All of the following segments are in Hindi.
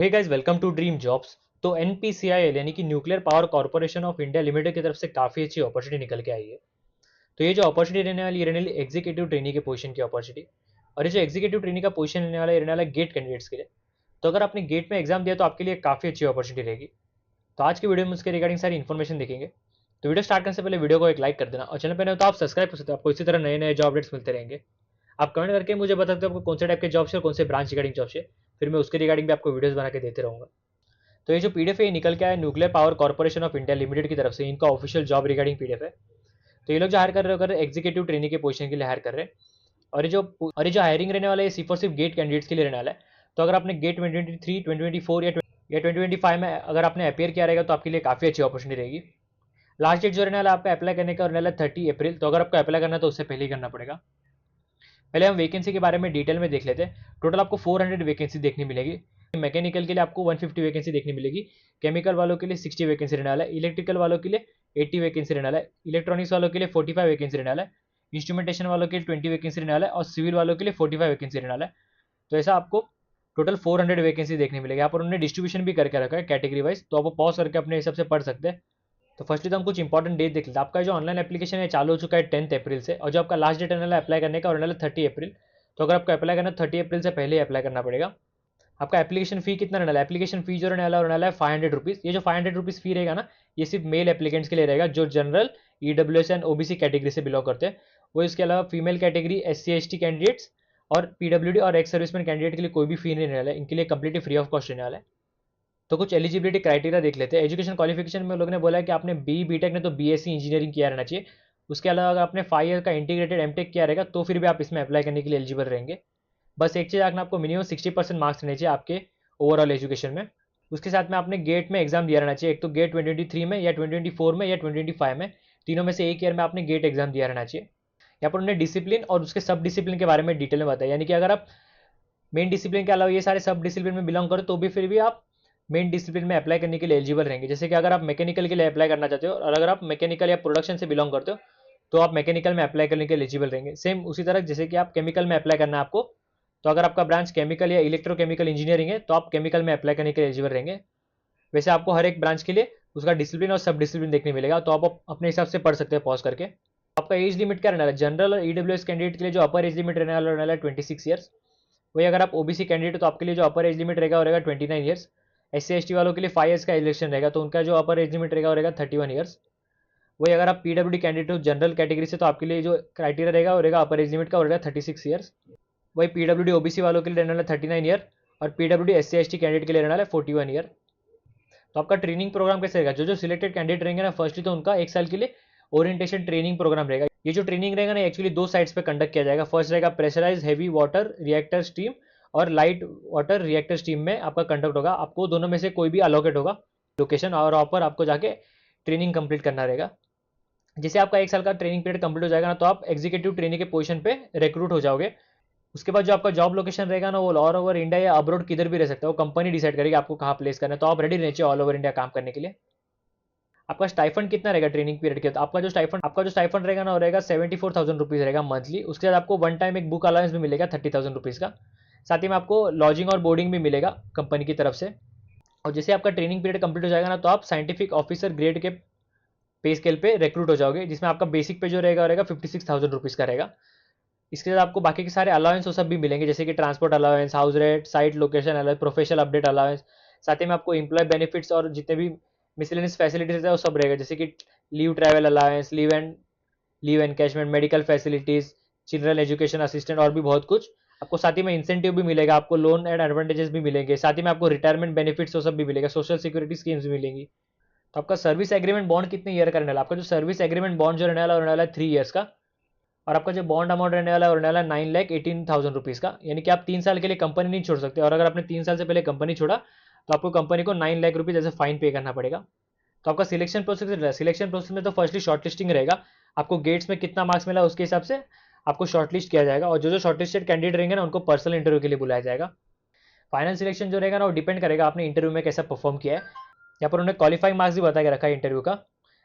Hey guys, welcome to dream jobs. तो एनपीसीआईएल यानी कि Nuclear Power Corporation of India Limited की तरफ से काफ़ी अच्छी अपॉर्चुनिटी निकल के आई है। तो ये जो अपॉर्चुनिटी रहने वाली एग्जीक्यूटिव ट्रेनी के पोजीशन की अपॉर्चुनिटी। और ये जो एग्जीक्यूटिव ट्रेनी का पोजीशन रहने वाला गेट कैंडिडेट्स के लिए। तो अगर आपने गेट में एग्जाम दिया तो आपके लिए काफ़ी अच्छी अपॉर्चुनिटी रहेगी। तो आज की वीडियो में उसके रिगार्डिंग सारी इन्फॉर्मेशन देखेंगे। तो वीडियो स्टार्ट करने से पहले वीडियो को एक लाइक कर देना और चैनल पर नहीं तो आप सब्सक्राइब कर सकते हो। आपको इसी तरह नए नए जॉब अपडेट्स मिलते रहेंगे। आप कमेंट करके मुझे बता सकते हो आपको कौन से टाइप के जॉब्स है, कौन से ब्रांच रिगार्डिंग जॉब्स है। फिर मैं उसके रिगार्डिंग भी आपको वीडियोस बना के देते रहूँगा। तो ये जो पीडीएफ है ये निकल के आया nuclear Power Corporation of India Limited की तरफ से। इनका ऑफिशियल जॉब रिगार्डिंग पीडीएफ है। तो ये लोग जो हायर कर रहे हैं एग्जीक्यूटिव ट्रेनिंग के पोजीशन के लिए हायर कर रहे हैं। और ये जो हायरिंग रहने वाला है सिर्फ और सिर्फ गेट कैंडिडेट्स के लिए रहने वाला है। तो अगर आपने गेट 2023 2024 या 2025 में अगर आपने अपेयर किया रहेगा तो आपके लिए काफ़ी अच्छी अपॉर्चुनिटी रहेगी। लास्ट डेट जो रहने वाला है आपका अप्लाई करने का रहने वाला 30 अप्रैल। तो अगर आपको अप्लाई करना है तो उससे पहले ही करना पड़ेगा। पहले हम वैकेंसी के बारे में डिटेल में देख लेते हैं। टोटल आपको 400 वैकेंसी देखने मिलेगी। मैकेनिकल के लिए आपको 150 वैकेंसी देखने मिलेगी। केमिकल वालों के लिए 60 वैकेंसी रहने वाला है। इलेक्ट्रिकल वालों के लिए 80 वैकेंसी रहने वाला है। इलेक्ट्रॉनिक्स वालों के लिए 45 वैकेंसी रहने वाला है। इंस्ट्रूमेंटेशन वालों के लिए 20 वैकेंसी रहने वाला है और सिविल वालों के लिए 45 वैकेंसी रहने वाला है। तो ऐसा आपको टोटल 400 वैकेंसी देखने मिलेगी। यहाँ पर उन्होंने डिस्ट्रीब्यूशन भी करके रखा है कैटेगरी वाइज। तो आप पॉज करके अपने हिसाब से पढ़ सकते हैं। तो फर्स्टली तो हम कुछ इंपॉर्टेंट डेट देख लेते हैं। आपका जो ऑनलाइन एप्लीकेशन है चालू हो चुका है 10 अप्रैल से। और जो आपका लास्ट डेट है अप्लाई करने का और 30 अप्रैल। तो अगर आपको अप्लाई करना है 30 अप्रैल से पहले ही अप्लाई करना पड़ेगा। आपका एप्लीकेशन फी कितना रहने वाला है? एप्लीकेशन फी जो रहने वाला है 500 रुपीज़। ये जो 500 रुपीज़ फी रहेगा ना, ये सिर्फ मेल एप्लीकेंट्स के लिए रहेगा जो general EWS and OBC category से बिलोंग करते हैं। वो इसके अलावा female category SC ST candidates और पीडब्ल्यूडी और एक्स सर्विसमैन कैंडिडेट के लिए कोई भी फी नहीं रहने वाला है। इनके लिए कंप्लीटली फ्री ऑफ कॉस्ट रहने वाला है। तो कुछ एलिजिबिलिटी क्राइटेरिया देख लेते हैं। एजुकेशन क्वालिफिकेशन में लोगों ने बोला है कि आपने बीटेक ने तो बीएससी इंजीनियरिंग किया रहना चाहिए। उसके अलावा अगर आपने 5 ईयर का इंटीग्रेटेड एमटेक किया रहेगा तो फिर भी आप इसमें अप्लाई करने के लिए एलिजिबल रहेंगे। बस एक चीज़ आपको मिनिमम 60% मार्क्स रहने चाहिए आपके ओवरऑल एजुकेशन में। उसके साथ में आपने गेट में एग्जाम दिया रहना चाहिए। एक तो गेट 2023 में या 2024 में या 2025 में, तीनों में से एक ईयर में आपने गेट एग्जाम दिया रहना चाहिए। यहाँ पर उन्होंने डिसिप्लिन और उसके सब डिसिप्लिन के बारे में डिटेल में बताया। यानी कि अगर आप मेन डिसिप्लिन के अलावा ये सारे सब डिसिप्लिन में बिलोंग करो तो भी फिर भी आप मेन डिसिप्लिन में अप्लाई करने के लिए एलिजिबल रहेंगे। जैसे कि अगर आप मैकेनिकल के लिए अप्लाई करना चाहते हो और अगर आप मैकेनिकल या प्रोडक्शन से बिलोंग करते हो तो आप मैकेनिकल में अप्लाई करने के लिए एलिजिबल रहेंगे। सेम उसी तरह जैसे कि आप केमिकल में अप्लाई करना है आपको, तो अगर आपका ब्रांच केमिकल या इलेक्ट्रोकेमिकल इंजीनियरिंग है तो आप केमिकल में अप्लाई करने के लिए एलिजिबल रहेंगे। वैसे आपको हर एक ब्रांच के लिए उसका डिसिप्लिन और सब डिसिप्लिन देखने मिलेगा। तो आप अपने हिसाब से पढ़ सकते हैं पॉज करके। आपका एज लिमिट क्या रहने वाला है? जनरल और ईडब्ल्यूएस कैंडिडेट के लिए जो अपर एज लिमिट रहने वाला है 26 ईयर्स। वही अगर आप ओबीसी कैंडिडेट हो तो आपके लिए जो अपर एज लिमिट रहेगा वो रहेगा 29 ईयर्स। SC ST वालों के लिए 5 ईयर्स का इलेक्शन रहेगा तो उनका जो अपर एज लिमिट रहेगा वो रहेगा 31 ईयर्स। वही अगर आप पीडब्ल्यूडी कैंडिडेट हो जनरल कैटेगरी से तो आपके लिए जो क्राइटेरिया रहेगा वो रहेगा अपर एज लिमिट का वो रहेगा 36 ईयर्स। वही पीडब्ल्यूडी ओबीसी वालों के लिए रहने वाला 39 ईयर और पीडब्ल्यूडी SC ST कैंडिडेट के लिए रहने वाला 41 ईयर। तो आपका ट्रेनिंग प्रोग्राम कैसे रहेगा? जो जो सिलेक्टेड कैंडिडेट रहेंगे ना, फर्स्टली तो उनका एक साल के लिए ओरिएंटेशन ट्रेनिंग प्रोग्राम रहेगा। ये जो ट्रेनिंग रहेगा ना एक्चुअली 2 साइड्स पे कंडक्ट किया जाएगा। फर्स्ट रहेगा pressurised heavy water reactor steam और लाइट वाटर रिएक्टर स्टीम में आपका कंडक्ट होगा। आपको दोनों में से कोई भी अलोकेट होगा लोकेशन और ऑपर आपको जाके ट्रेनिंग कंप्लीट करना रहेगा। जैसे आपका एक साल का ट्रेनिंग पीरियड कंप्लीट हो जाएगा ना तो आप एग्जीक्यूटिव ट्रेनिंग के पोजीशन पे रिक्रूट हो जाओगे। उसके बाद जो आपका जॉब लोकेशन रहेगा ना वो ऑल ओवर इंडिया या अब्रोड किधर भी रह सकता है। वो कंपनी डिसाइड करेगी आपको कहाँ प्लेस करना है। तो आप रेडी रहने चाहिए ऑल ओवर इंडिया काम करने के लिए। आपका स्टाइफंड कितना रहेगा ट्रेनिंग पीरियड के? तो आपका जो स्टाइफंड रहेगा ना वो रहेगा 74,000 रुपीज़ रहेगा मंथली। उसके बाद आपको वन टाइम एक बुक अलाउंस भी मिलेगा 30,000 रुपीज़ का। साथ ही में आपको लॉजिंग और बोर्डिंग भी मिलेगा कंपनी की तरफ से। और जैसे आपका ट्रेनिंग पीरियड कंप्लीट हो जाएगा ना तो आप साइंटिफिक ऑफिसर ग्रेड के पे स्केल पे रिक्रूट हो जाओगे, जिसमें आपका बेसिक पे जो रहेगा 56,000 रुपीज़ का रहेगा। इसके बाद आपको बाकी के सारे अलाउंस वो सब भी मिलेंगे जैसे कि transport allowance, house rent, site location allowance, professional update allowance. साथ ही में आपको एम्प्लॉय बेनिफिट्स और जितने भी मिसलेनियस फैसिलिटीज है वो सब रहेगा जैसे कि leave travel allowance, leave encashment, medical facilities, children education assistant और भी बहुत कुछ। आपको साथ ही में इंसेंटिव भी मिलेगा, आपको लोन एंड एडवांटेजेस भी मिलेंगे। साथ ही में आपको रिटायरमेंट बेनिफिट्स वो सब भी मिलेगा, सोशल सिक्योरिटी स्कीम्स भी मिलेंगी। तो आपका सर्विस एग्रीमेंट बॉन्ड कितने ईयर का रहने वाला? आपका जो सर्विस एग्रीमेंट बॉन्ड जो रहने वाला है 3 ईयर्स का। और आपका जो बॉन्ड अमाउंट रहने वाला है वो रहने वाला है 9,18,000 रुपीज़ का। यानी कि आप 3 साल के लिए कंपनी नहीं छोड़ सकते और अगर आपने 3 साल से पहले कंपनी छोड़ा तो आपको कंपनी को 9 लाख रुपीज़ ऐसे फाइन पे करना पड़ेगा। तो आपका सिलेक्शन प्रोसेस में तो फर्स्टली शॉर्टलिस्टिंग रहेगा। आपको गेट्स में कितना मार्क्स मिला उसके हिसाब से आपको शॉर्टलिस्ट किया जाएगा और जो जो शॉर्टलिस्टेड कैंडिडेट रहेंगे ना उनको पर्सनल इंटरव्यू के लिए बुलाया जाएगा। फाइनल सिलेक्शन जो रहेगा ना वो डिपेंड करेगा आपने इंटरव्यू में कैसा परफॉर्म किया है। यहाँ पर उन्होंने क्वालिफाइंग मार्क्स भी बता के रखा है इंटरव्यू का।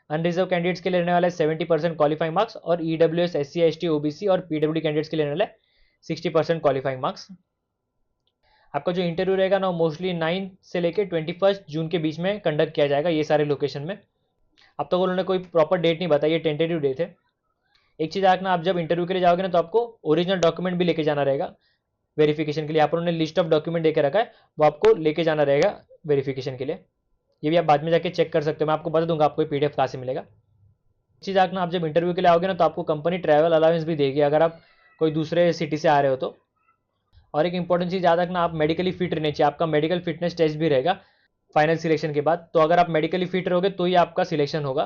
अनरिजर्व कैंडिडेट्स के लिए रहने वाला है 70% क्वालिफाइंग मार्क्स और ईडब्ल्यूएस SC ST OBC और पीडब्ल्यूडी कैंडिडेट्स के लिए रहने वाला है 60% क्वालिफाइंग मार्क्स। आपका जो इंटरव्यू रहेगा ना मोस्टली 9 से लेकर 21 जून के बीच में कंडक्ट किया जाएगा ये सारे लोकेशन में। अब तक उन्होंने कोई प्रॉपर डेट नहीं बताई, ये टेंटेटिव डेट है। एक चीज़ आकर ना आप जब इंटरव्यू के लिए जाओगे ना तो आपको ओरिजिनल डॉक्यूमेंट भी लेके जाना रहेगा वेरिफिकेशन के लिए। यहाँ पर उन्होंने लिस्ट ऑफ डॉक्यूमेंट देके रखा है, वो आपको लेके जाना रहेगा वेरिफिकेशन के लिए। ये भी आप बाद में जाके चेक कर सकते हो, मैं आपको बता दूंगा आपको PDF कहाँ से मिलेगा। चीज़ आकर ना आप जब इंटरव्यू के लिए आओगे ना तो आपको कंपनी ट्रैवल अलाउंस भी देगी अगर आप कोई दूसरे सिटी से आ रहे हो तो। और एक इंपॉर्टेंट चीज़ याद रखना, आप मेडिकली फिट रहने चाहिए, आपका मेडिकल फिटनेस टेस्ट भी रहेगा फाइनल सिलेक्शन के बाद। तो अगर आप मेडिकली फिट रहोगे तो ही आपका सिलेक्शन होगा।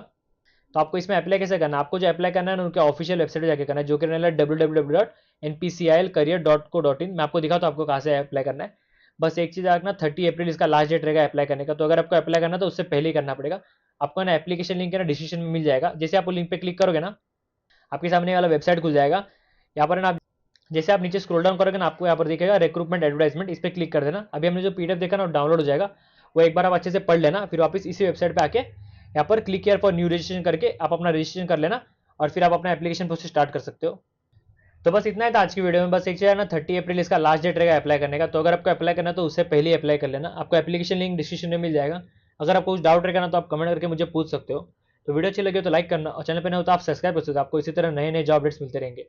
तो आपको इसमें अप्लाई कैसे करना है, आपको जो अप्लाई करना है ना उनके ऑफिशियल वेबसाइट पर जाकर करना है, जो कि रहना है www.npcilcareer.co.in। मैं आपको दिखाता हूँ आपको कहाँ से अप्लाई करना है। बस एक चीज़ रखना, 30 अप्रैल इसका लास्ट डेट रहेगा अप्लाई करने का। तो अगर आपको अप्लाई करना है तो उससे पहले ही करना पड़ेगा। आपको ना एप्लीकेशन लिंक है ना डिस्क्रिप्शन में मिल जाएगा, जैसे आप वो लिंक पे क्लिक करोगे ना आपके सामने वाला वेबसाइट खुल जाएगा। यहाँ पर ना आप जैसे आप नीचे स्क्रॉल डाउन करोगे ना आपको यहाँ पर दिखेगा रिक्रूटमेंट एडवर्टाइजमेंट, इस पर क्लिक कर देना। अभी हमने जो PDF देखा ना डाउनलोड हो जाएगा, वो एक बार आप अच्छे से पढ़ लेना, फिर वापस इसी वेबसाइट पे आके यहाँ पर क्लिक कियर फॉर न्यू रजिस्ट्रेशन करके आप अपना रजिस्ट्रेशन कर लेना और फिर आप अपना एप्लीकेशन प्रोसेस स्टार्ट कर सकते हो। तो बस इतना ही था आज की वीडियो में। बस एक चीज़ है ना 30 अप्रैल इसका लास्ट डेट रहेगा अप्लाई करने का। तो अगर आपको अप्लाई करना है तो उससे पहले ही अप्लाई कर लेना, आपको एप्लीकेशन लिंक डिस्क्रिप्शन में मिल जाएगा। अगर आपको कुछ डाउट रहेगा ना तो आप कमेंट करके मुझे पूछ सकते हो। तो वीडियो अच्छी लगी तो लाइक करना और चैनल पर नहीं हो तो आप सब्सक्राइब कर सकते हो, आपको इसी तरह नए नए जॉब अपडेट्स मिलते रहेंगे।